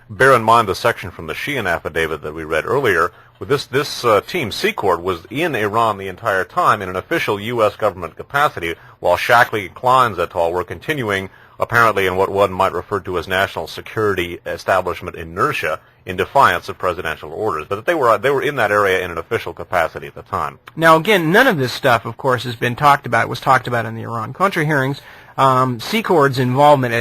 bear in mind the section from the Sheehan affidavit that we read earlier. With this team, Secord, was in Iran the entire time in an official U.S. government capacity, while Shackley, Kleins et al. Were continuing, apparently in what one might refer to as national security establishment inertia, in defiance of presidential orders. But they were in that area in an official capacity at the time. Now, again, none of this stuff, of course, has been talked about. It was talked about in the Iran-Contra hearings. Secord's involvement,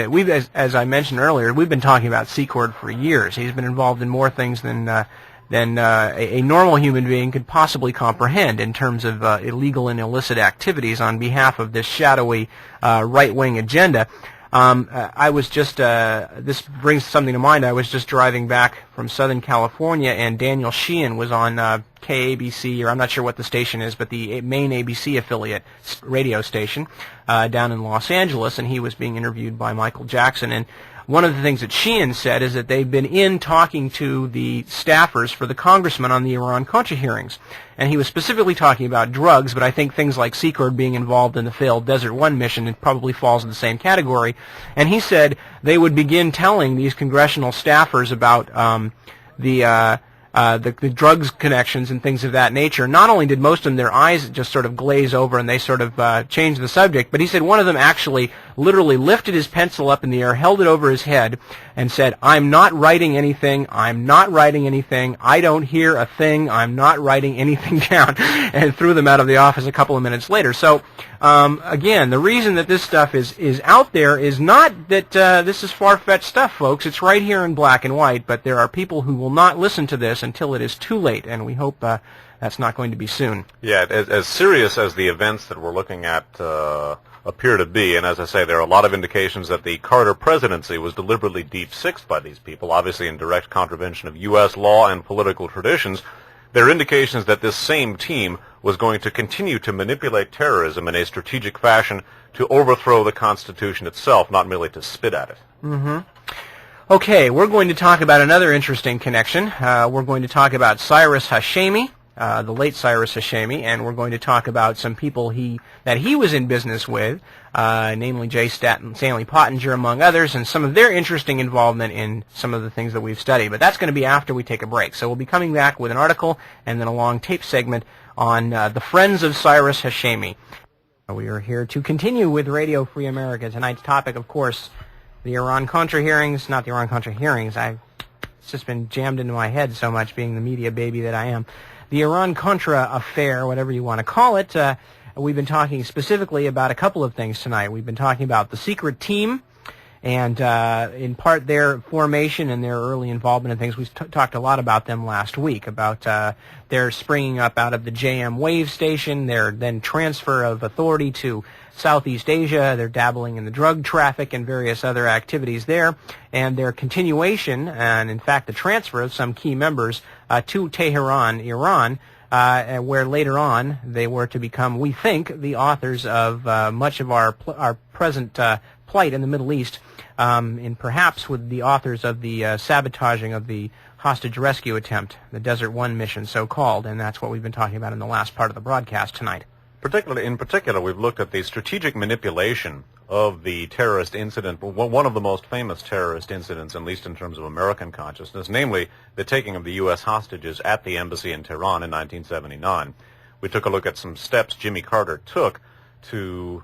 as I mentioned earlier, we've been talking about Secord for years. He's been involved in more things than a normal human being could possibly comprehend in terms of illegal and illicit activities on behalf of this shadowy right-wing agenda. I was just, this brings something to mind. I was just driving back from Southern California, and Daniel Sheehan was on KABC, or I'm not sure what the station is, but the main ABC affiliate radio station down in Los Angeles, and he was being interviewed by Michael Jackson. And one of the things that Sheehan said is that they've been in talking to the staffers for the congressman on the Iran-Contra hearings. And he was specifically talking about drugs, but I think things like Secord being involved in the failed Desert One mission, it probably falls in the same category. And he said they would begin telling these congressional staffers about the drugs connections and things of that nature. Not only did most of them, their eyes just sort of glaze over and they sort of changed the subject, but he said one of them actually literally lifted his pencil up in the air, held it over his head, and said, "I'm not writing anything, I'm not writing anything, I don't hear a thing, I'm not writing anything down," and threw them out of the office a couple of minutes later. So, again, the reason that this stuff is out there is not that this is far-fetched stuff, folks. It's right here in black and white, but there are people who will not listen to this until it is too late, and we hope that's not going to be soon. Yeah, as serious as the events that we're looking at appear to be, and as I say, there are a lot of indications that the Carter presidency was deliberately deep-sixed by these people, obviously in direct contravention of U.S. law and political traditions. There are indications that this same team was going to continue to manipulate terrorism in a strategic fashion to overthrow the Constitution itself, not merely to spit at it. Mm-hmm. Okay, we're going to talk about another interesting connection. We're going to talk about Cyrus Hashemi, the late Cyrus Hashemi, and we're going to talk about some people that he was in business with, namely J. Stanley Pottinger, among others, and some of their interesting involvement in some of the things that we've studied. But that's going to be after we take a break. So we'll be coming back with an article and then a long tape segment on the Friends of Cyrus Hashemi. We are here to continue with Radio Free America. Tonight's topic, of course, the Iran-Contra hearings, not the Iran-Contra hearings. It's just been jammed into my head so much, being the media baby that I am. The Iran-Contra affair, whatever you want to call it, we've been talking specifically about a couple of things tonight. We've been talking about the secret team and, in part, their formation and their early involvement in things. We talked a lot about them last week, about their springing up out of the JM Wave station, their then transfer of authority to Southeast Asia, their dabbling in the drug traffic and various other activities there, and their continuation, and in fact the transfer of some key members to Tehran, Iran, where later on they were to become, we think, the authors of much of our present plight in the Middle East, and perhaps with the authors of the sabotaging of the hostage rescue attempt, the Desert One mission so-called, and that's what we've been talking about in the last part of the broadcast tonight. In particular, we've looked at the strategic manipulation of the terrorist incident, one of the most famous terrorist incidents, at least in terms of American consciousness, namely the taking of the U.S. hostages at the embassy in Tehran in 1979. We took a look at some steps Jimmy Carter took to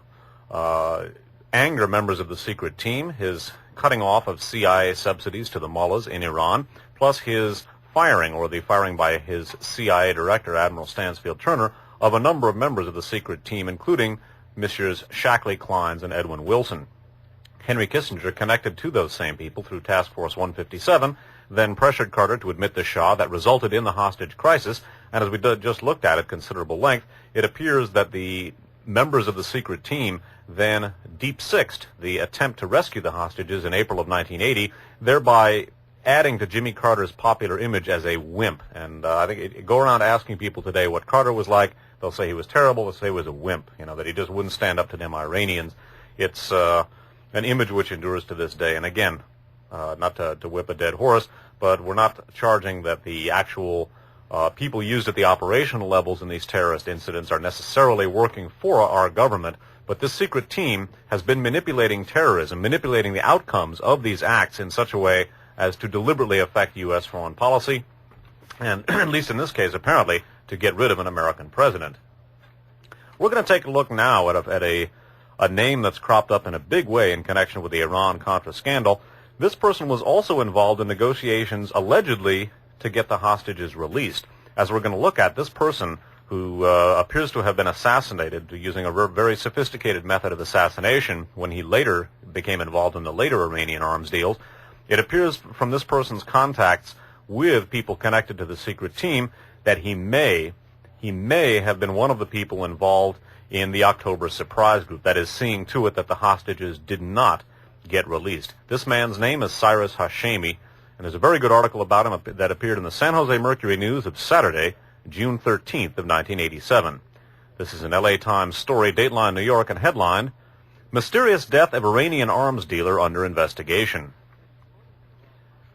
anger members of the secret team, his cutting off of CIA subsidies to the mullahs in Iran, plus his firing, or the firing by his CIA director, Admiral Stansfield Turner, of a number of members of the secret team, including Messrs. Shackley, Kleins, and Edwin Wilson. Henry Kissinger, connected to those same people through Task Force 157, then pressured Carter to admit the Shah. That resulted in the hostage crisis, and as we just looked at considerable length, it appears that the members of the secret team then deep-sixed the attempt to rescue the hostages in April of 1980, thereby adding to Jimmy Carter's popular image as a wimp. And I think go around asking people today what Carter was like, they'll say he was terrible, they'll say he was a wimp, that he just wouldn't stand up to them Iranians. It's an image which endures to this day. And again, not to whip a dead horse, but we're not charging that the actual people used at the operational levels in these terrorist incidents are necessarily working for our government, but this secret team has been manipulating terrorism, manipulating the outcomes of these acts in such a way as to deliberately affect U.S. foreign policy, and at least in this case, apparently, to get rid of an American president. We're going to take a look now at a name that's cropped up in a big way in connection with the Iran-Contra scandal. This person was also involved in negotiations, allegedly, to get the hostages released. As we're going to look at, this person, who appears to have been assassinated using a very sophisticated method of assassination when he later became involved in the later Iranian arms deals, it appears from this person's contacts with people connected to the secret team that he may have been one of the people involved in the October surprise group, that is, seeing to it that the hostages did not get released. This man's name is Cyrus Hashemi, and there's a very good article about him that appeared in the San Jose Mercury News of Saturday, June 13th of 1987. This is an LA Times story, Dateline New York, and headlined, Mysterious Death of Iranian Arms Dealer Under Investigation.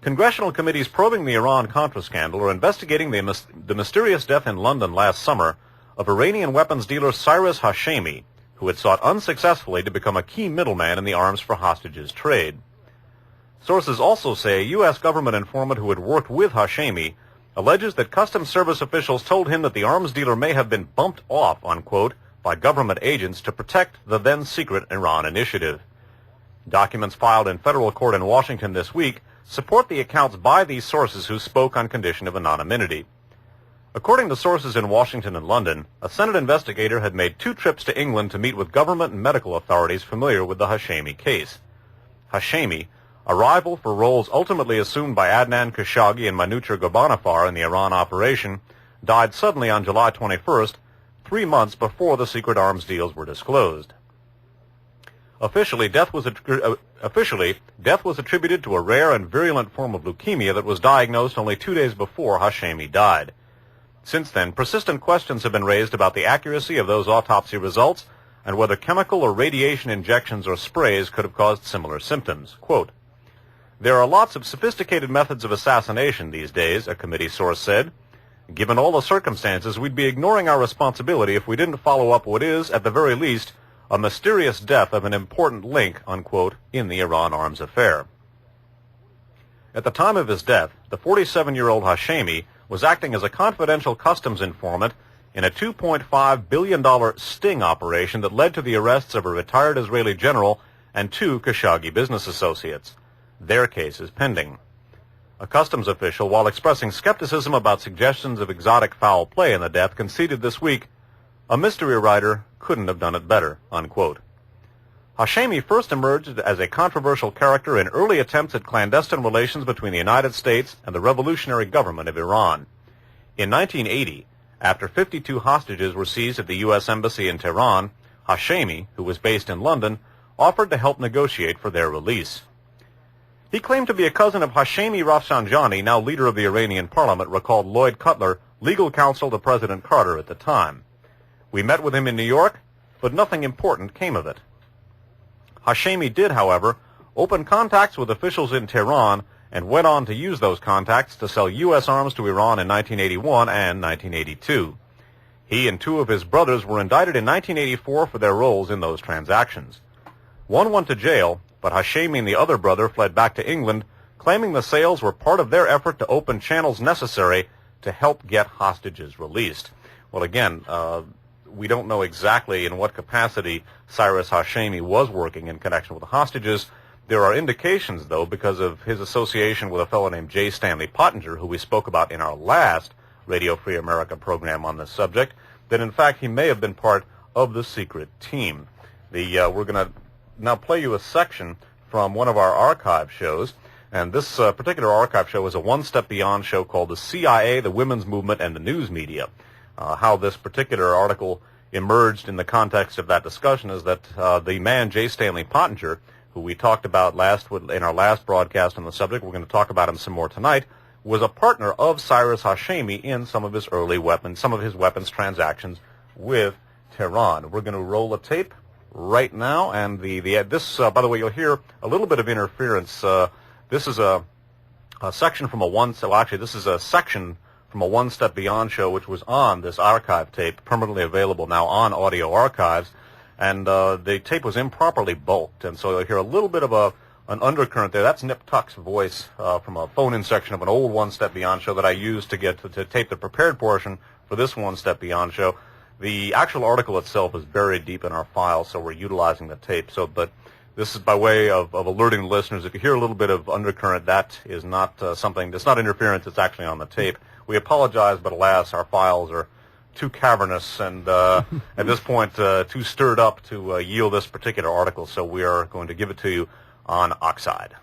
Congressional committees probing the Iran-Contra scandal are investigating the mysterious death in London last summer of Iranian weapons dealer Cyrus Hashemi, who had sought unsuccessfully to become a key middleman in the arms for hostages trade. Sources also say a U.S. government informant who had worked with Hashemi alleges that Customs Service officials told him that the arms dealer may have been bumped off, unquote, by government agents to protect the then-secret Iran initiative. Documents filed in federal court in Washington this week support the accounts by these sources who spoke on condition of anonymity. According to sources in Washington and London, a Senate investigator had made 2 trips to England to meet with government and medical authorities familiar with the Hashemi case. Hashemi, a rival for roles ultimately assumed by Adnan Khashoggi and Manucher Ghorbanifar in the Iran operation, died suddenly on July 21st, 3 months before the secret arms deals were disclosed. Officially, death was attributed to a rare and virulent form of leukemia that was diagnosed only 2 days before Hashemi died. Since then, persistent questions have been raised about the accuracy of those autopsy results and whether chemical or radiation injections or sprays could have caused similar symptoms. Quote, "There are lots of sophisticated methods of assassination these days," a committee source said. "Given all the circumstances, we'd be ignoring our responsibility if we didn't follow up what is, at the very least, a mysterious death of an important link," unquote, in the Iran arms affair. At the time of his death, the 47-year-old Hashemi was acting as a confidential customs informant in a $2.5 billion sting operation that led to the arrests of a retired Israeli general and 2 Khashoggi business associates. Their case is pending. A customs official, while expressing skepticism about suggestions of exotic foul play in the death, conceded this week, "A mystery writer couldn't have done it better," unquote. Hashemi first emerged as a controversial character in early attempts at clandestine relations between the United States and the revolutionary government of Iran. In 1980, after 52 hostages were seized at the U.S. Embassy in Tehran, Hashemi, who was based in London, offered to help negotiate for their release. He claimed to be a cousin of Hashemi Rafsanjani, now leader of the Iranian parliament, recalled Lloyd Cutler, legal counsel to President Carter at the time. "We met with him in New York, but nothing important came of it." Hashemi did, however, open contacts with officials in Tehran and went on to use those contacts to sell U.S. arms to Iran in 1981 and 1982. He and 2 of his brothers were indicted in 1984 for their roles in those transactions. One went to jail, but Hashemi and the other brother fled back to England, claiming the sales were part of their effort to open channels necessary to help get hostages released. Well, again, we don't know exactly in what capacity Cyrus Hashemi was working in connection with the hostages. There are indications, though, because of his association with a fellow named J. Stanley Pottinger, who we spoke about in our last Radio Free America program on this subject, that in fact he may have been part of the secret team. We're going to now play you a section from one of our archive shows, and this particular archive show is a One Step Beyond show called The CIA, the Women's Movement, and the News Media. How this particular article emerged in the context of that discussion is that the man J. Stanley Pottinger, who we talked about in our last broadcast on the subject, we're going to talk about him some more tonight, was a partner of Cyrus Hashemi in some of his weapons transactions with Tehran. We're going to roll a tape right now, and this, by the way, you'll hear a little bit of interference. This is a section from this is a section from a One Step Beyond show, which was on this archive tape, permanently available now on Audio Archives, and the tape was improperly bulked, and so you'll hear a little bit of an undercurrent there. That's Nip Tuck's voice from a phone-in section of an old One Step Beyond show that I used to get to tape the prepared portion for this One Step Beyond show. The actual article itself is buried deep in our file, so we're utilizing the tape. But this is by way of alerting the listeners. If you hear a little bit of undercurrent, that is not something, it's not interference, it's actually on the tape. We apologize, but alas, our files are too cavernous and at this point too stirred up to yield this particular article, so we are going to give it to you on Oxide.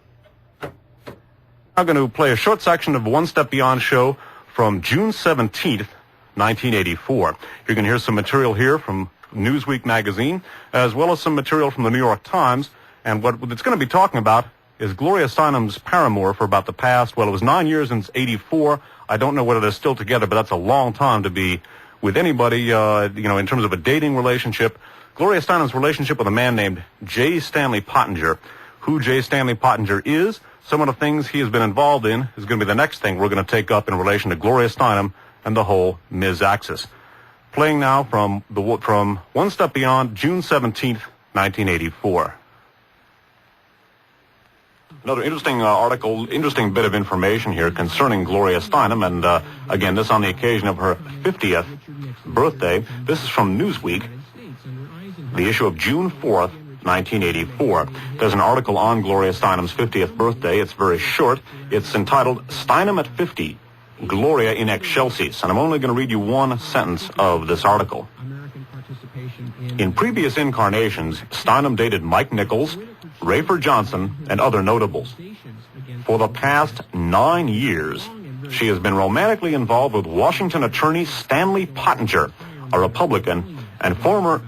I'm going to play a short section of One Step Beyond show from June 17th, 1984. You're going to hear some material here from Newsweek magazine, as well as some material from the New York Times, and what it's going to be talking about is Gloria Steinem's paramour for about the past, well, it was 9 years since 84. I don't know whether they're still together, but that's a long time to be with anybody, in terms of a dating relationship. Gloria Steinem's relationship with a man named J. Stanley Pottinger. Who J. Stanley Pottinger is, some of the things he has been involved in, is going to be the next thing we're going to take up in relation to Gloria Steinem and the whole Ms. Axis. Playing now from One Step Beyond, June 17th, 1984. Another interesting article, interesting bit of information here concerning Gloria Steinem, and again, this on the occasion of her 50th birthday. This is from Newsweek, the issue of June 4th, 1984. There's an article on Gloria Steinem's 50th birthday. It's very short. It's entitled, Steinem at 50, Gloria in Excelsis. And I'm only going to read you one sentence of this article. In previous incarnations, Steinem dated Mike Nichols, Rayford Johnson, and other notables. For the past 9 years, she has been romantically involved with Washington attorney Stanley Pottinger, a Republican, and former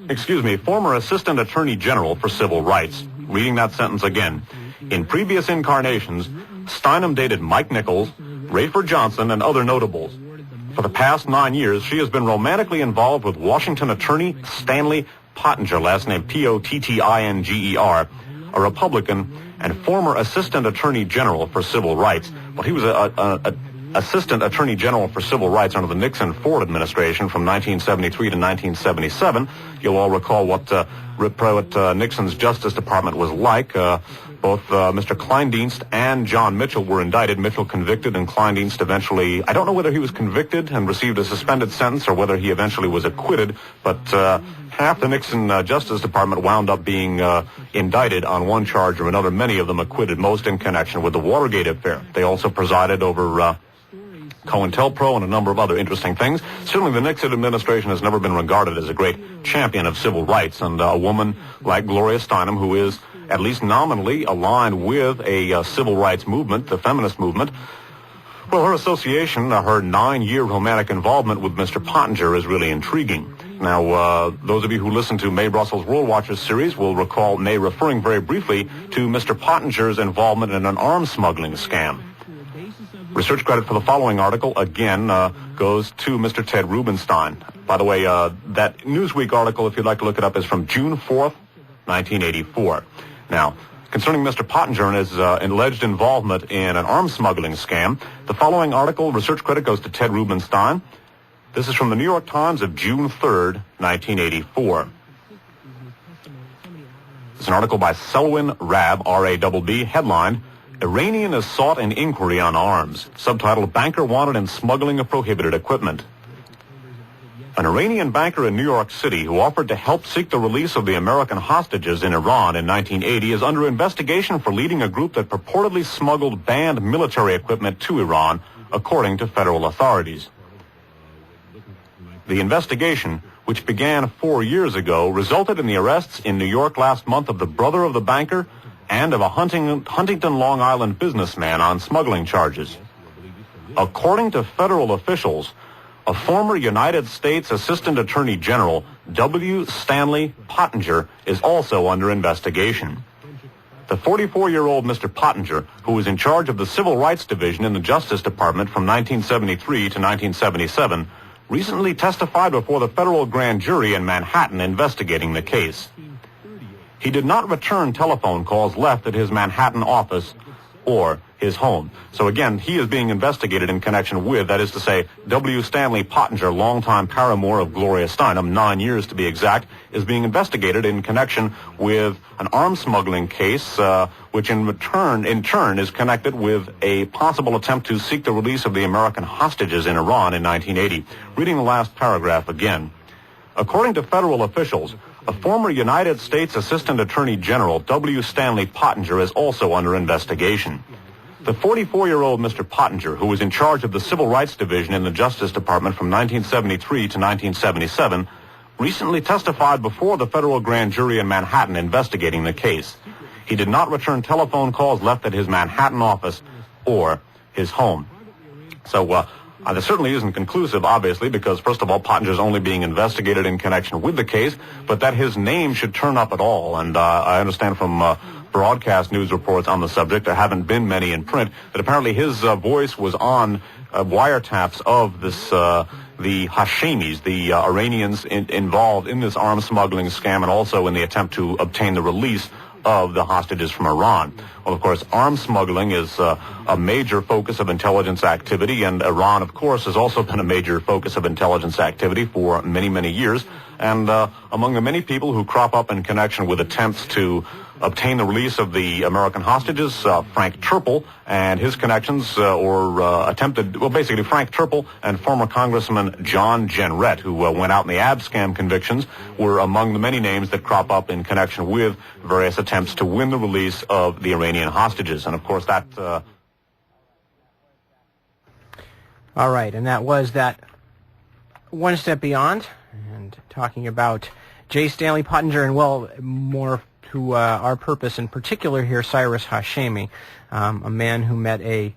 Assistant Attorney General for Civil Rights. Reading that sentence again. In previous incarnations, Steinem dated Mike Nichols, Rayford Johnson, and other notables. For the past 9 years, she has been romantically involved with Washington Attorney Stanley Pottinger, last name Pottinger, a Republican and former Assistant Attorney General for Civil Rights. Well, he was a Assistant Attorney General for Civil Rights under the Nixon-Ford administration from 1973 to 1977. You'll all recall what Nixon's Justice Department was like. Both Mr. Kleindienst and John Mitchell were indicted. Mitchell convicted, and Kleindienst eventually, I don't know whether he was convicted and received a suspended sentence or whether he eventually was acquitted, but half the Nixon Justice Department wound up being indicted on one charge or another, many of them acquitted, most in connection with the Watergate affair. They also presided over COINTELPRO and a number of other interesting things. Certainly the Nixon administration has never been regarded as a great champion of civil rights, and a woman like Gloria Steinem, who is at least nominally aligned with a civil rights movement, the feminist movement, well, her association, her 9-year romantic involvement with Mr. Pottinger is really intriguing. Now, those of you who listen to Mae Russell's World Watchers series will recall Mae referring very briefly to Mr. Pottinger's involvement in an arms smuggling scam. Research credit for the following article, again, goes to Mr. Ted Rubenstein. By the way, that Newsweek article, if you'd like to look it up, is from June 4th, 1984. Now, concerning Mr. Pottinger and his alleged involvement in an arms smuggling scam, the following article, research credit, goes to Ted Rubenstein. This is from the New York Times of June 3rd, 1984. It's an article by Selwyn Rabb, R-A-B-B, headlined, Iranian is sought in inquiry on arms. Subtitled, Banker wanted in smuggling of prohibited equipment. An Iranian banker in New York City who offered to help seek the release of the American hostages in Iran in 1980 is under investigation for leading a group that purportedly smuggled banned military equipment to Iran, according to federal authorities. The investigation, which began 4 years ago, resulted in the arrests in New York last month of the brother of the banker and of a Huntington, Long Island businessman on smuggling charges. According to federal officials, a former United States Assistant Attorney General, W. Stanley Pottinger, is also under investigation. The 44-year-old Mr. Pottinger, who was in charge of the Civil Rights Division in the Justice Department from 1973 to 1977, recently testified before the federal grand jury in Manhattan investigating the case. He did not return telephone calls left at his Manhattan office or his home. So again, he is being investigated in connection with, that is to say, W. Stanley Pottinger, longtime paramour of Gloria Steinem, 9 years to be exact, is being investigated in connection with an arms smuggling case, which in turn is connected with a possible attempt to seek the release of the American hostages in Iran in 1980. Reading the last paragraph again. According to federal officials, a former United States Assistant Attorney General, W. Stanley Pottinger, is also under investigation. The 44-year-old Mr. Pottinger, who was in charge of the Civil Rights Division in the Justice Department from 1973 to 1977, recently testified before the federal grand jury in Manhattan investigating the case. He did not return telephone calls left at his Manhattan office or his home. So, this certainly isn't conclusive, obviously, because, first of all, Pottinger's only being investigated in connection with the case, but that his name should turn up at all. And I understand from broadcast news reports on the subject, there haven't been many in print, that apparently his voice was on wiretaps of this, the Hashemis, the Iranians involved in this arms smuggling scam, and also in the attempt to obtain the release of the hostages from Iran. Well, of course, arms smuggling is a major focus of intelligence activity, and Iran, of course, has also been a major focus of intelligence activity for many, many years. And among the many people who crop up in connection with attempts to obtain the release of the American hostages, Frank Turple and his connections, basically Frank Turple and former Congressman John Jenrette, who went out in the ab scam convictions, were among the many names that crop up in connection with various attempts to win the release of the Iranian hostages. And of course that... All right, and that was that One Step Beyond, and talking about J. Stanley Pottinger, and well, more to our purpose in particular here, Cyrus Hashemi, a man who met a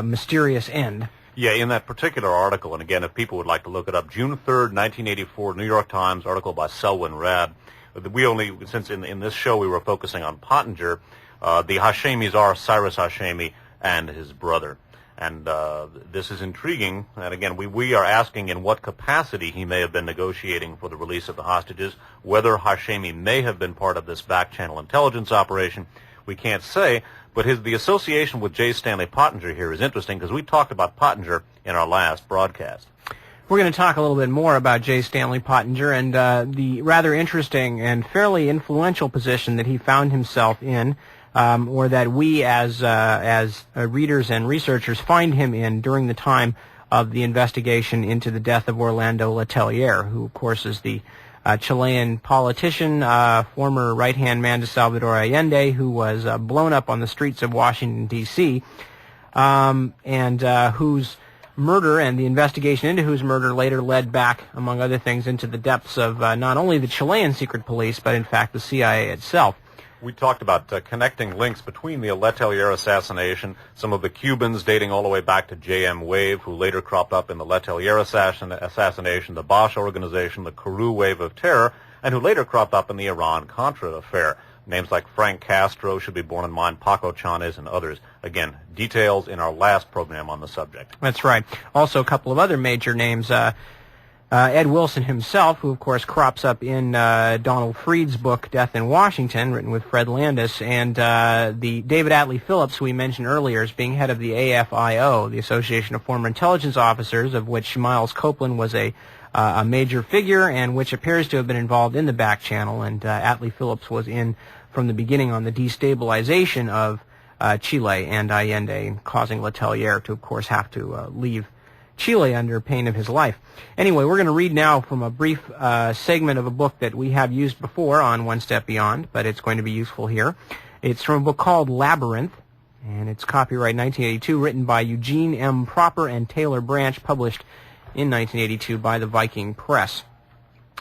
mysterious end. Yeah, in that particular article, and again, if people would like to look it up, June 3rd, 1984, New York Times, article by Selwyn Rad. Since in this show we were focusing on Pottinger, the Hashemis are Cyrus Hashemi and his brother. And this is intriguing. And again, we are asking in what capacity he may have been negotiating for the release of the hostages, whether Hashemi may have been part of this back-channel intelligence operation. We can't say, but the association with J. Stanley Pottinger here is interesting because we talked about Pottinger in our last broadcast. We're going to talk a little bit more about J. Stanley Pottinger and the rather interesting and fairly influential position that he found himself in, or that we as readers and researchers find him in during the time of the investigation into the death of Orlando Letelier, who, of course, is the Chilean politician, former right-hand man to Salvador Allende, who was blown up on the streets of Washington, D.C., and whose murder and the investigation into whose murder later led back, among other things, into the depths of not only the Chilean secret police, but in fact the CIA itself. We talked about connecting links between the Letelier assassination, some of the Cubans dating all the way back to J.M. Wave, who later cropped up in the Letelier assassination, the Bosch organization, the Kourou wave of terror, and who later cropped up in the Iran-Contra affair. Names like Frank Castro should be borne in mind, Paco Chanes, and others. Again, details in our last program on the subject. That's right. Also, a couple of other major names. Ed Wilson himself, who, of course, crops up in Donald Fried's book, Death in Washington, written with Fred Landis, and the David Atlee Phillips, who we mentioned earlier, as being head of the AFIO, the Association of Former Intelligence Officers, of which Miles Copeland was a major figure, and which appears to have been involved in the back channel, and Atlee Phillips was in from the beginning on the destabilization of Chile and Allende, causing Letelier to, of course, have to leave Chile under pain of his life. Anyway, we're going to read now from a brief segment of a book that we have used before on One Step Beyond, but it's going to be useful here. It's from a book called Labyrinth, and it's copyright 1982, written by Eugene M. Proper and Taylor Branch, published in 1982 by the Viking Press.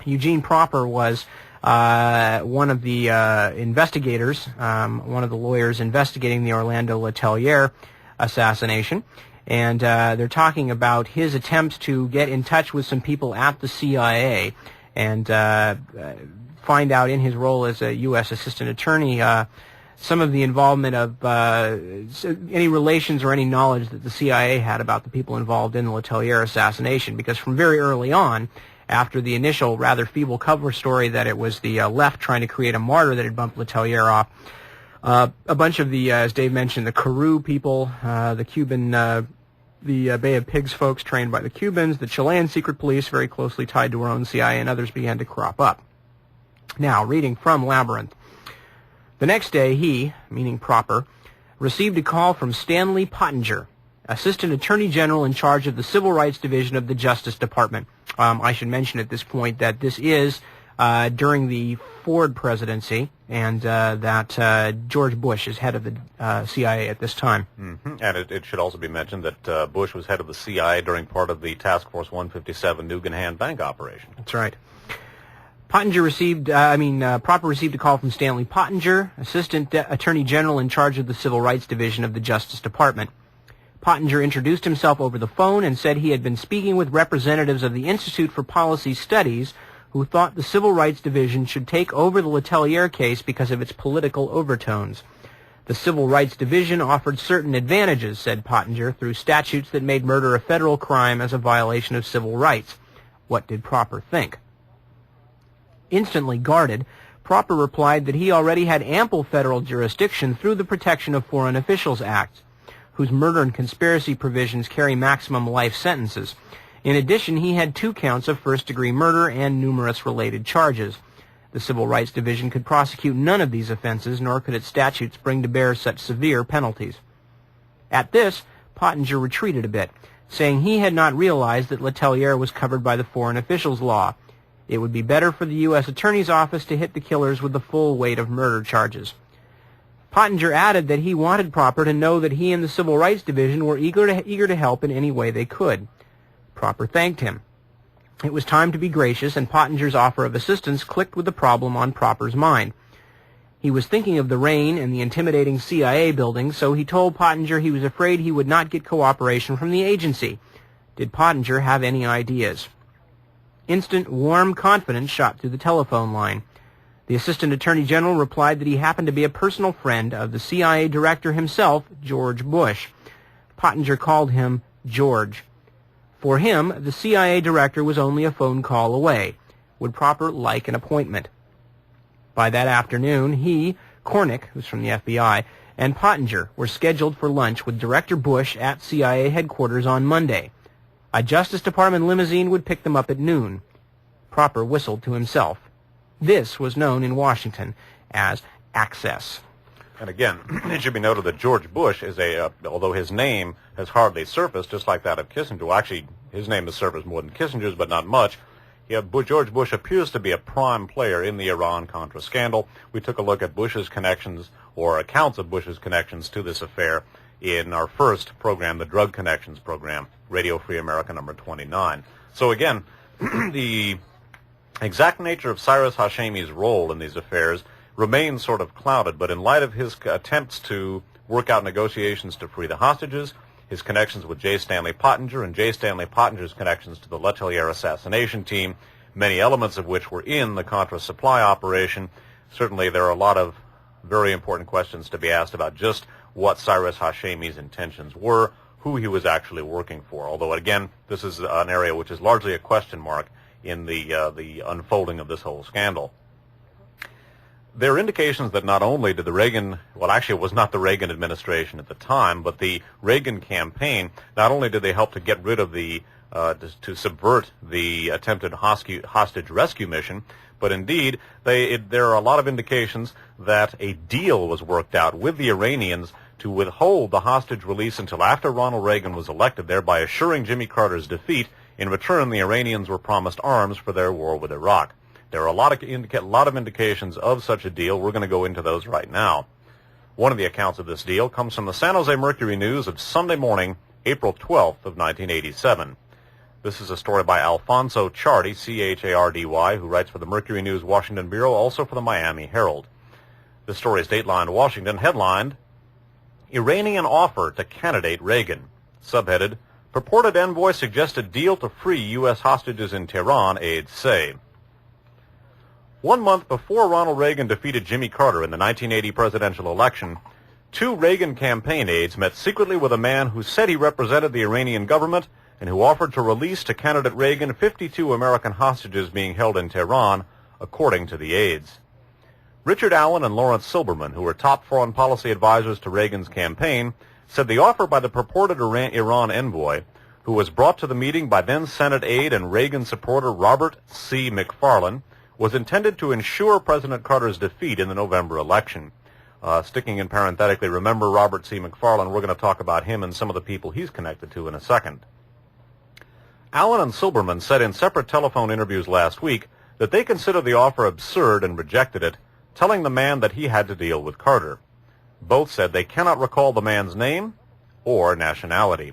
Eugene Proper was one of the investigators, one of the lawyers investigating the Orlando Letelier assassination. And they're talking about his attempt to get in touch with some people at the CIA and find out in his role as a U.S. Assistant Attorney some of the involvement of any relations or any knowledge that the CIA had about the people involved in the Letelier assassination. Because from very early on, after the initial rather feeble cover story that it was the left trying to create a martyr that had bumped Letelier off, A bunch of the, as Dave mentioned, the Karoo people, the Cuban, the Bay of Pigs folks trained by the Cubans, the Chilean secret police very closely tied to our own CIA, and others began to crop up. Now, reading from Labyrinth. The next day, he, meaning Proper, received a call from Stanley Pottinger, Assistant Attorney General in charge of the Civil Rights Division of the Justice Department. I should mention at this point that this is during the Ford presidency, and that George Bush is head of the CIA at this time. Mm-hmm. And it should also be mentioned that Bush was head of the CIA during part of the Task Force 157 Nugan Bank operation. That's right. Proper received a call from Stanley Pottinger, Assistant Attorney General in charge of the Civil Rights Division of the Justice Department. Pottinger introduced himself over the phone and said he had been speaking with representatives of the Institute for Policy Studies who thought the Civil Rights Division should take over the Letelier case because of its political overtones. The Civil Rights Division offered certain advantages, said Pottinger, through statutes that made murder a federal crime as a violation of civil rights. What did Proper think? Instantly guarded, Proper replied that he already had ample federal jurisdiction through the Protection of Foreign Officials Act, whose murder and conspiracy provisions carry maximum life sentences. In addition, he had 2 counts of first-degree murder and numerous related charges. The Civil Rights Division could prosecute none of these offenses, nor could its statutes bring to bear such severe penalties. At this, Pottinger retreated a bit, saying he had not realized that Letelier was covered by the Foreign Officials Law. It would be better for the U.S. Attorney's Office to hit the killers with the full weight of murder charges. Pottinger added that he wanted Proper to know that he and the Civil Rights Division were eager to help in any way they could. Proper thanked him. It was time to be gracious, and Pottinger's offer of assistance clicked with the problem on Proper's mind. He was thinking of the rain and the intimidating CIA building, so he told Pottinger he was afraid he would not get cooperation from the agency. Did Pottinger have any ideas? Instant, warm confidence shot through the telephone line. The Assistant Attorney General replied that he happened to be a personal friend of the CIA director himself, George Bush. Pottinger called him George. For him, the CIA director was only a phone call away. Would Proper like an appointment? By that afternoon, he, Cornick, who's from the FBI, and Pottinger were scheduled for lunch with Director Bush at CIA headquarters on Monday. A Justice Department limousine would pick them up at noon. Proper whistled to himself. This was known in Washington as access. And again, it should be noted that George Bush is although his name has hardly surfaced, just like that of Kissinger. Well, actually, his name has surfaced more than Kissinger's, but not much. George Bush appears to be a prime player in the Iran-Contra scandal. We took a look at Bush's connections, or accounts of Bush's connections to this affair, in our first program, the Drug Connections program, Radio Free America number 29. So again, the exact nature of Cyrus Hashemi's role in these affairs remains sort of clouded, but in light of his attempts to work out negotiations to free the hostages, his connections with J. Stanley Pottinger, and J. Stanley Pottinger's connections to the Letelier assassination team, many elements of which were in the Contra supply operation, certainly there are a lot of very important questions to be asked about just what Cyrus Hashemi's intentions were, who he was actually working for. Although, again, this is an area which is largely a question mark in the unfolding of this whole scandal. There are indications that not only did the Reagan, well, actually it was not the Reagan administration at the time, but the Reagan campaign, not only did they help to get rid of to subvert the attempted hostage rescue mission, but indeed there are a lot of indications that a deal was worked out with the Iranians to withhold the hostage release until after Ronald Reagan was elected, thereby assuring Jimmy Carter's defeat. In return, the Iranians were promised arms for their war with Iraq. There are a lot of indications of such a deal. We're going to go into those right now. One of the accounts of this deal comes from the San Jose Mercury News of Sunday morning, April 12th of 1987. This is a story by Alfonso Chardy, C-H-A-R-D-Y, who writes for the Mercury News Washington Bureau, also for the Miami Herald. This story is datelined Washington, headlined, Iranian Offer to Candidate Reagan, subheaded, Purported Envoy Suggested Deal to Free U.S. Hostages in Tehran, Aides Say. 1 month before Ronald Reagan defeated Jimmy Carter in the 1980 presidential election, 2 Reagan campaign aides met secretly with a man who said he represented the Iranian government and who offered to release to candidate Reagan 52 American hostages being held in Tehran, according to the aides. Richard Allen and Lawrence Silberman, who were top foreign policy advisors to Reagan's campaign, said the offer by the purported Iran envoy, who was brought to the meeting by then Senate aide and Reagan supporter Robert C. McFarlane, was intended to ensure President Carter's defeat in the November election. Sticking in parenthetically, remember Robert C. McFarlane, we're going to talk about him and some of the people he's connected to in a second. Allen and Silberman said in separate telephone interviews last week that they considered the offer absurd and rejected it, telling the man that he had to deal with Carter. Both said they cannot recall the man's name or nationality.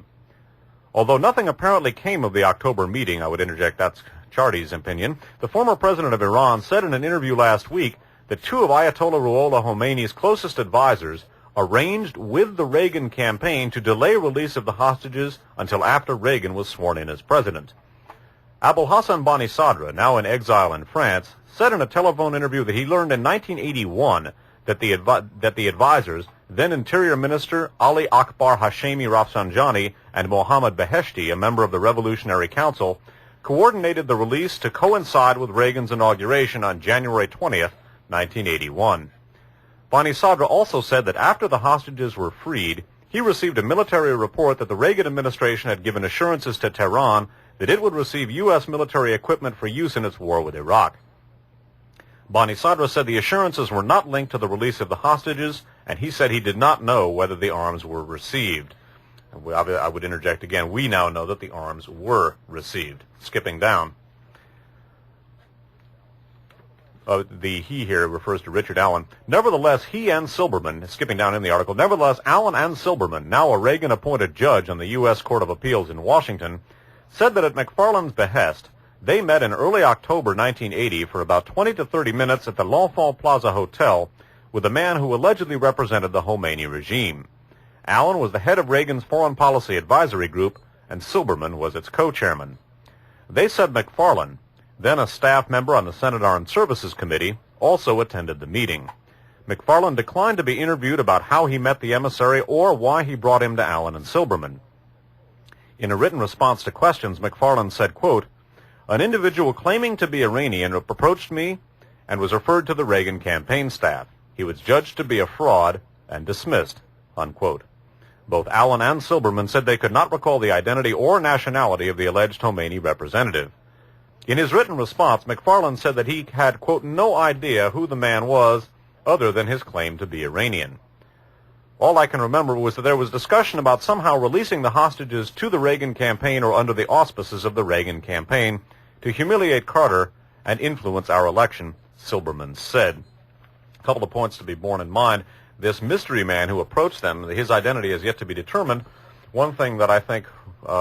Although nothing apparently came of the October meeting, I would interject that's Chardy's opinion, the former president of Iran said in an interview last week that two of Ayatollah Ruhollah Khomeini's closest advisors arranged with the Reagan campaign to delay release of the hostages until after Reagan was sworn in as president. Abul Hassan Bani Sadra, now in exile in France, said in a telephone interview that he learned in 1981 that the advisors, then Interior Minister Ali Akbar Hashemi Rafsanjani and Mohammad Beheshti, a member of the Revolutionary Council, coordinated the release to coincide with Reagan's inauguration on January 20th, 1981. Bani Sadra also said that after the hostages were freed, he received a military report that the Reagan administration had given assurances to Tehran that it would receive U.S. military equipment for use in its war with Iraq. Bani Sadra said the assurances were not linked to the release of the hostages, and he said he did not know whether the arms were received. I would interject again, we now know that the arms were received. Skipping down. The he here refers to Richard Allen. Nevertheless, he and Silberman, skipping down in the article, nevertheless, Allen and Silberman, now a Reagan-appointed judge on the U.S. Court of Appeals in Washington, said that at McFarlane's behest, they met in early October 1980 for about 20 to 30 minutes at the L'Enfant Plaza Hotel with a man who allegedly represented the Khomeini regime. Allen was the head of Reagan's Foreign Policy Advisory Group, and Silberman was its co-chairman. They said McFarlane, then a staff member on the Senate Armed Services Committee, also attended the meeting. McFarlane declined to be interviewed about how he met the emissary or why he brought him to Allen and Silberman. In a written response to questions, McFarlane said, quote, "An individual claiming to be Iranian approached me and was referred to the Reagan campaign staff. He was judged to be a fraud and dismissed," unquote. Both Allen and Silberman said they could not recall the identity or nationality of the alleged Khomeini representative. In his written response, McFarlane said that he had, quote, "no idea who the man was other than his claim to be Iranian. All I can remember was that there was discussion about somehow releasing the hostages to the Reagan campaign or under the auspices of the Reagan campaign to humiliate Carter and influence our election," Silberman said. A couple of points to be borne in mind. This mystery man who approached them, his identity is yet to be determined. One thing that I think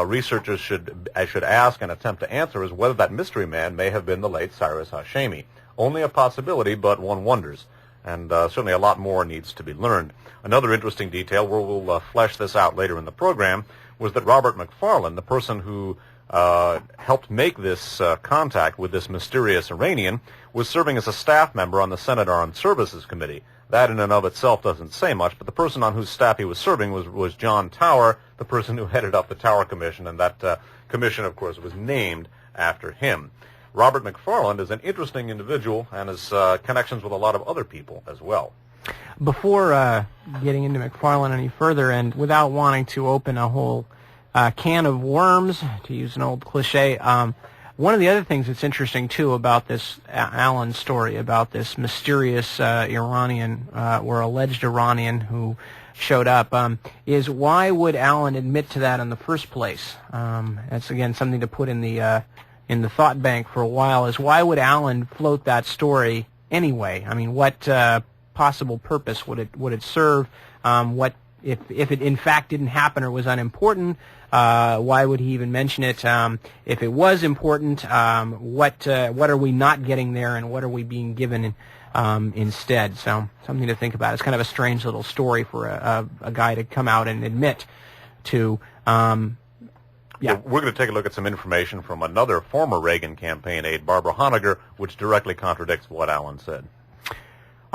researchers should ask and attempt to answer is whether that mystery man may have been the late Cyrus Hashemi. Only a possibility, but one wonders. And certainly a lot more needs to be learned. Another interesting detail, where we'll flesh this out later in the program, was that Robert McFarlane, the person who helped make this contact with this mysterious Iranian, was serving as a staff member on the Senate Armed Services Committee. That in and of itself doesn't say much, but the person on whose staff he was serving was John Tower, the person who headed up the Tower Commission, and that commission, of course, was named after him. Robert McFarlane is an interesting individual and has connections with a lot of other people as well. Before getting into McFarlane any further, and without wanting to open a whole can of worms, to use an old cliche, one of the other things that's interesting, too, about this Allen story, about this mysterious Iranian or alleged Iranian who showed up, is why would Allen admit to that in the first place? That's, again, something to put in the thought bank for a while, is why would Allen float that story anyway? I mean, what possible purpose would it serve? What if it in fact didn't happen or was unimportant? Why would he even mention it? If it was important, what are we not getting there, and what are we being given instead? So something to think about. It's kind of a strange little story for a guy to come out and admit to. Yeah. We're going to take a look at some information from another former Reagan campaign aide, Barbara Honegger, which directly contradicts what Allen said.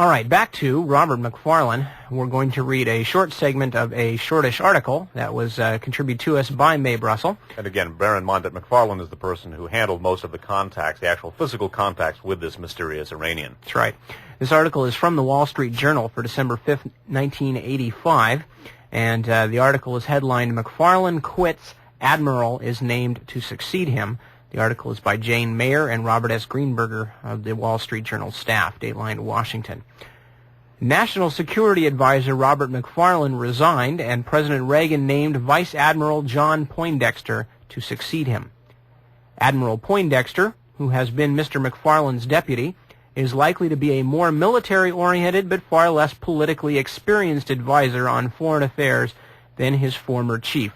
All right, back to Robert McFarlane. We're going to read a short segment of a shortish article that was contributed to us by Mae Brussel. And again, bear in mind that McFarlane is the person who handled most of the contacts, the actual physical contacts with this mysterious Iranian. That's right. This article is from the Wall Street Journal for December 5th, 1985, and the article is headlined, "McFarlane Quits, Admiral is Named to Succeed Him." The article is by Jane Mayer and Robert S. Greenberger of the Wall Street Journal staff, dateline Washington. National Security Advisor Robert McFarlane resigned, and President Reagan named Vice Admiral John Poindexter to succeed him. Admiral Poindexter, who has been Mr. McFarlane's deputy, is likely to be a more military-oriented but far less politically experienced advisor on foreign affairs than his former chief.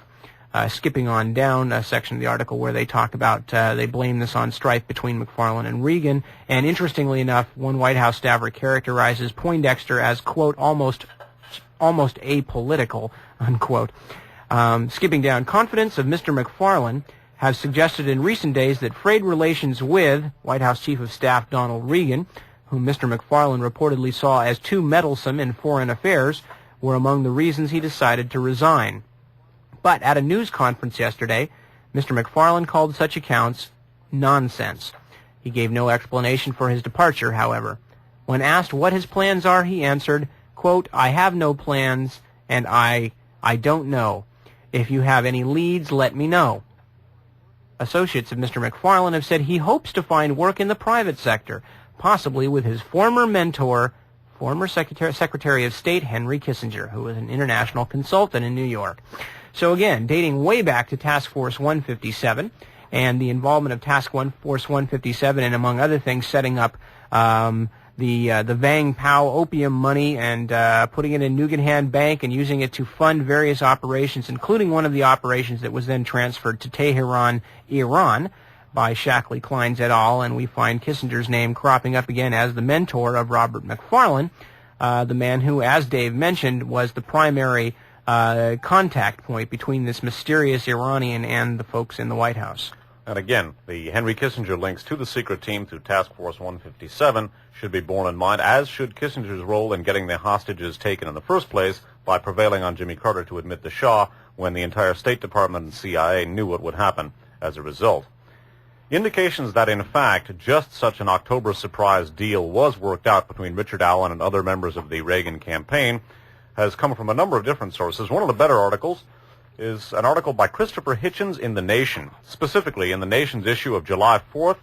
Skipping on down a section of the article where they talk about, they blame this on strife between McFarlane and Reagan, and interestingly enough, one White House staffer characterizes Poindexter as, quote, almost apolitical, unquote. Skipping down, confidence of Mr. McFarlane has suggested in recent days that frayed relations with White House Chief of Staff Donald Reagan, whom Mr. McFarlane reportedly saw as too meddlesome in foreign affairs, were among the reasons he decided to resign. But at a news conference yesterday, Mr. McFarlane called such accounts nonsense. He gave no explanation for his departure, however. When asked what his plans are, he answered, quote, "I have no plans, and I don't know. If you have any leads, let me know." Associates of Mr. McFarlane have said he hopes to find work in the private sector, possibly with his former mentor, former Secretary of State Henry Kissinger, who was an international consultant in New York. So again, dating way back to Task Force 157 and the involvement of Task Force 157 and, among other things, setting up the Vang Pao opium money and putting it in Nugan Bank and using it to fund various operations, including one of the operations that was then transferred to Tehran, Iran, by Shackley, Kleins et al., and we find Kissinger's name cropping up again as the mentor of Robert McFarlane, the man who, as Dave mentioned, was the primary contact point between this mysterious Iranian and the folks in the White House. And again, the Henry Kissinger links to the secret team through Task Force 157 should be borne in mind, as should Kissinger's role in getting the hostages taken in the first place by prevailing on Jimmy Carter to admit the Shah when the entire State Department and CIA knew what would happen as a result. Indications that, in fact, just such an October surprise deal was worked out between Richard Allen and other members of the Reagan campaign has come from a number of different sources. One of the better articles is an article by Christopher Hitchens in The Nation, specifically in The Nation's issue of July 4th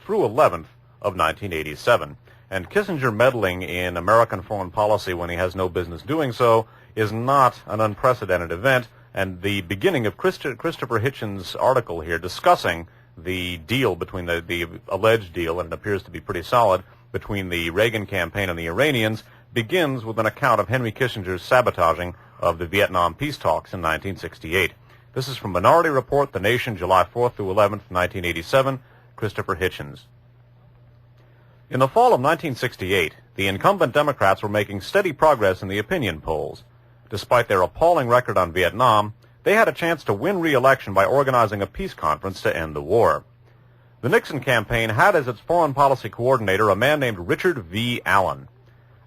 through 11th of 1987. And Kissinger meddling in American foreign policy when he has no business doing so is not an unprecedented event, and the beginning of Christopher Hitchens' article here discussing the deal between the alleged deal, and it appears to be pretty solid, between the Reagan campaign and the Iranians begins with an account of Henry Kissinger's sabotaging of the Vietnam peace talks in 1968. This is from Minority Report, The Nation, July 4th through 11th, 1987, Christopher Hitchens. In the fall of 1968, the incumbent Democrats were making steady progress in the opinion polls. Despite their appalling record on Vietnam, they had a chance to win re-election by organizing a peace conference to end the war. The Nixon campaign had as its foreign policy coordinator a man named Richard V. Allen.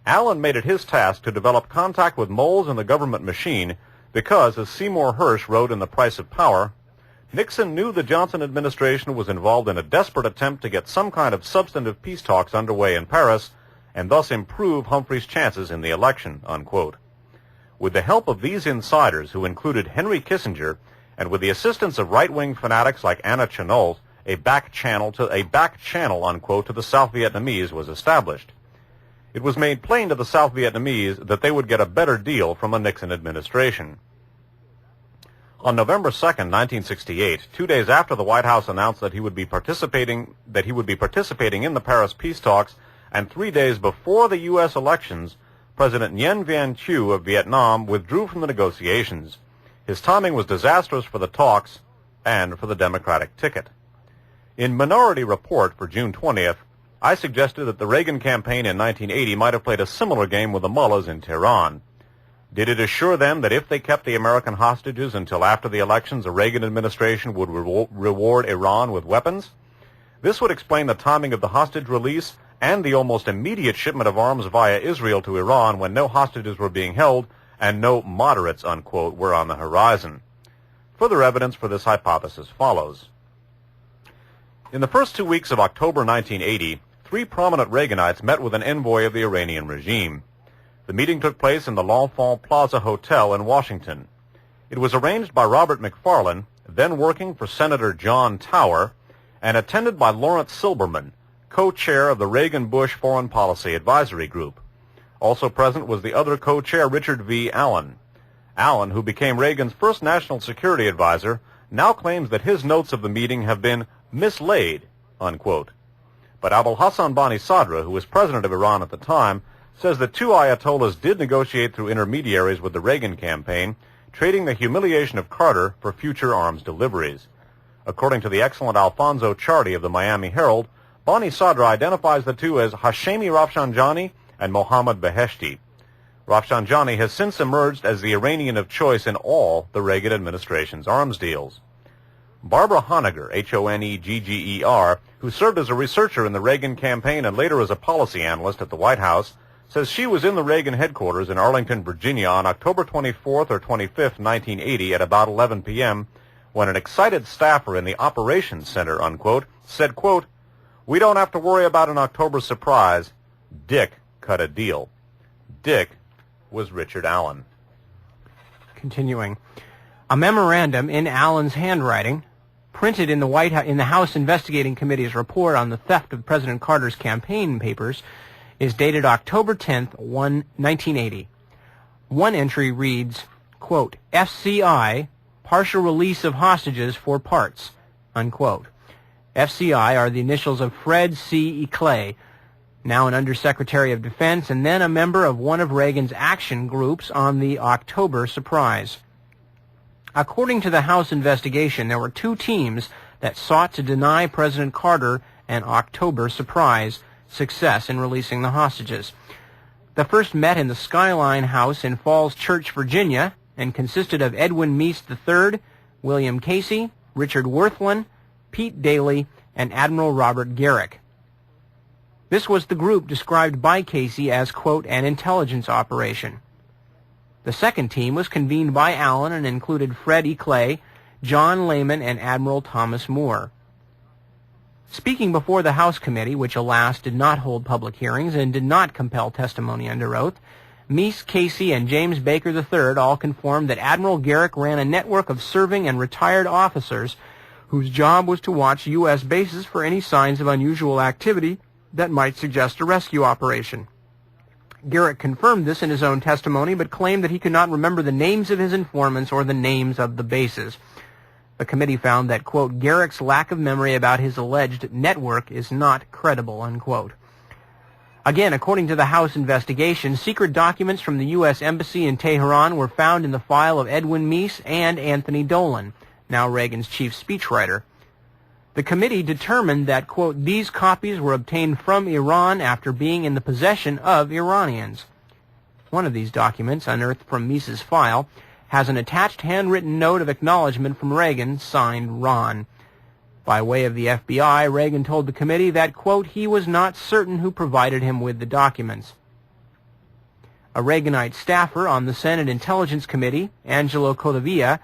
Allen made it his task to develop contact with moles in the government machine because, as Seymour Hersh wrote in The Price of Power, Nixon knew the Johnson administration was involved in a desperate attempt to get some kind of substantive peace talks underway in Paris and thus improve Humphrey's chances in the election, unquote. With the help of these insiders, who included Henry Kissinger, and with the assistance of right-wing fanatics like Anna Chennault, a back channel, unquote, to the South Vietnamese was established. It was made plain to the South Vietnamese that they would get a better deal from a Nixon administration. On November 2nd, 1968, 2 days after the White House announced that he would be participating in the Paris peace talks, and 3 days before the U.S. elections, President Nguyen Van Thieu of Vietnam withdrew from the negotiations. His timing was disastrous for the talks and for the Democratic ticket. In Minority Report for June 20th, I suggested that the Reagan campaign in 1980 might have played a similar game with the mullahs in Tehran. Did it assure them that if they kept the American hostages until after the elections, the Reagan administration would reward Iran with weapons? This would explain the timing of the hostage release and the almost immediate shipment of arms via Israel to Iran when no hostages were being held and no moderates, unquote, were on the horizon. Further evidence for this hypothesis follows. In the first 2 weeks of October 1980, 3 prominent Reaganites met with an envoy of the Iranian regime. The meeting took place in the L'Enfant Plaza Hotel in Washington. It was arranged by Robert McFarlane, then working for Senator John Tower, and attended by Lawrence Silberman, co-chair of the Reagan-Bush Foreign Policy Advisory Group. Also present was the other co-chair, Richard V. Allen. Allen, who became Reagan's first national security advisor, now claims that his notes of the meeting have been mislaid, unquote. But Abul Hassan Bani Sadr, who was president of Iran at the time, says that 2 ayatollahs did negotiate through intermediaries with the Reagan campaign, trading the humiliation of Carter for future arms deliveries. According to the excellent Alfonso Chardy of the Miami Herald, Bani Sadr identifies the 2 as Hashemi Rafsanjani and Mohammad Beheshti. Rafsanjani has since emerged as the Iranian of choice in all the Reagan administration's arms deals. Barbara Honegger, Honegger, who served as a researcher in the Reagan campaign and later as a policy analyst at the White House, says she was in the Reagan headquarters in Arlington, Virginia on October 24th or 25th, 1980 at about 11 p.m. when an excited staffer in the operations center, unquote, said, quote, "We don't have to worry about an October surprise. Dick cut a deal." Dick was Richard Allen. Continuing. A memorandum in Allen's handwriting, printed in the House Investigating Committee's report on the theft of President Carter's campaign papers, is dated October 10th, 1980. One entry reads, quote, "FCI, partial release of hostages for parts," unquote. FCI are the initials of Fred C. Clay, now an Undersecretary of Defense and then a member of one of Reagan's action groups on the October surprise. According to the House investigation, there were 2 teams that sought to deny President Carter an October surprise success in releasing the hostages. The first met in the Skyline House in Falls Church, Virginia, and consisted of Edwin Meese III, William Casey, Richard Worthlen, Pete Daly, and Admiral Robert Garrick. This was the group described by Casey as, quote, "an intelligence operation." The second team was convened by Allen and included Fred E. Clay, John Lehman, and Admiral Thomas Moore. Speaking before the House committee, which alas did not hold public hearings and did not compel testimony under oath, Meese, Casey, and James Baker III all confirmed that Admiral Garrick ran a network of serving and retired officers whose job was to watch U.S. bases for any signs of unusual activity that might suggest a rescue operation. Garrick confirmed this in his own testimony, but claimed that he could not remember the names of his informants or the names of the bases. The committee found that, quote, "Garrick's lack of memory about his alleged network is not credible," unquote. Again, according to the House investigation, secret documents from the U.S. Embassy in Tehran were found in the file of Edwin Meese and Anthony Dolan, now Reagan's chief speechwriter. The committee determined that, quote, "these copies were obtained from Iran after being in the possession of Iranians." One of these documents, unearthed from Meese's file, has an attached handwritten note of acknowledgement from Reagan, signed Ron. By way of the FBI, Reagan told the committee that, quote, "he was not certain who provided him with the documents." A Reaganite staffer on the Senate Intelligence Committee, Angelo Codavia,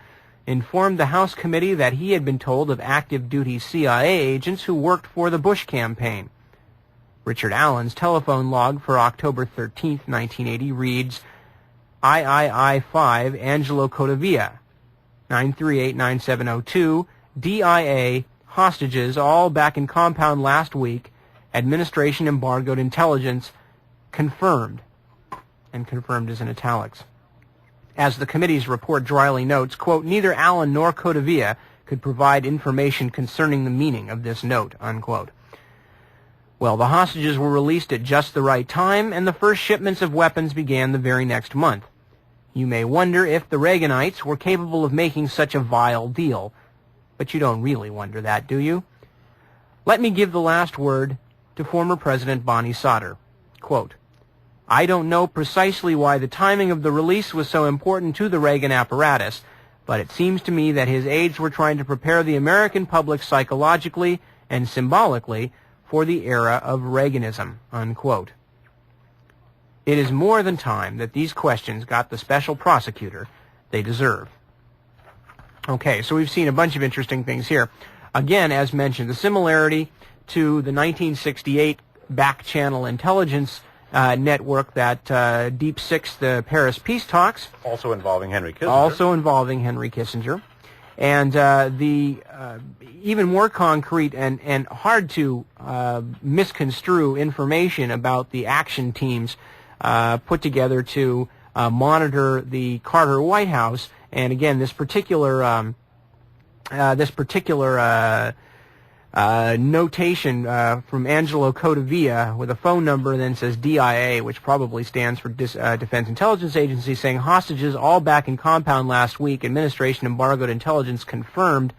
informed the House committee that he had been told of active-duty CIA agents who worked for the Bush campaign. Richard Allen's telephone log for October 13th, 1980 reads, III-5 Angelo Codavia, 938-9702, DIA, hostages, all back in compound last week, administration embargoed intelligence, confirmed, and confirmed is in italics. As the committee's report dryly notes, quote, "neither Allen nor Codavia could provide information concerning the meaning of this note," unquote. Well, the hostages were released at just the right time, and the first shipments of weapons began the very next month. You may wonder if the Reaganites were capable of making such a vile deal, but you don't really wonder that, do you? Let me give the last word to former President Bani Sadr. Quote, "I don't know precisely why the timing of the release was so important to the Reagan apparatus, but it seems to me that his aides were trying to prepare the American public psychologically and symbolically for the era of Reaganism, unquote. It is more than time that these questions got the special prosecutor they deserve. Okay, so we've seen a bunch of interesting things here. Again, as mentioned, the similarity to the 1968 back-channel intelligence network that Deep Six the Paris peace talks. Also involving Henry Kissinger. And the even more concrete and hard to misconstrue information about the action teams put together to monitor the Carter White House. And again, this particular notation from Angelo Codavia with a phone number and then says DIA, which probably stands for Defense Intelligence Agency, saying hostages all back in compound last week. Administration embargoed intelligence confirmed.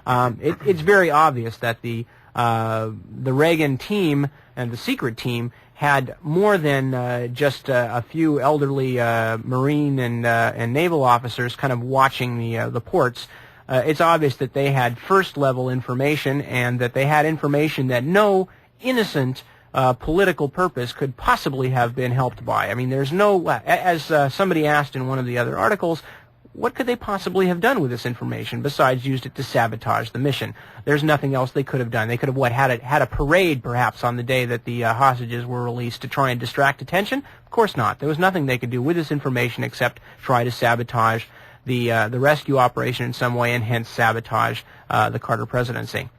It's very obvious that the Reagan team and the secret team had more than just a few elderly Marine and naval officers kind of watching the ports. It's obvious that they had first-level information and that they had information that no innocent political purpose could possibly have been helped by. I mean, there's no, as somebody asked in one of the other articles, what could they possibly have done with this information besides used it to sabotage the mission? There's nothing else they could have done. They could have, had a parade perhaps on the day that the hostages were released to try and distract attention? Of course not. There was nothing they could do with this information except try to sabotage the rescue operation in some way and hence sabotage the Carter presidency.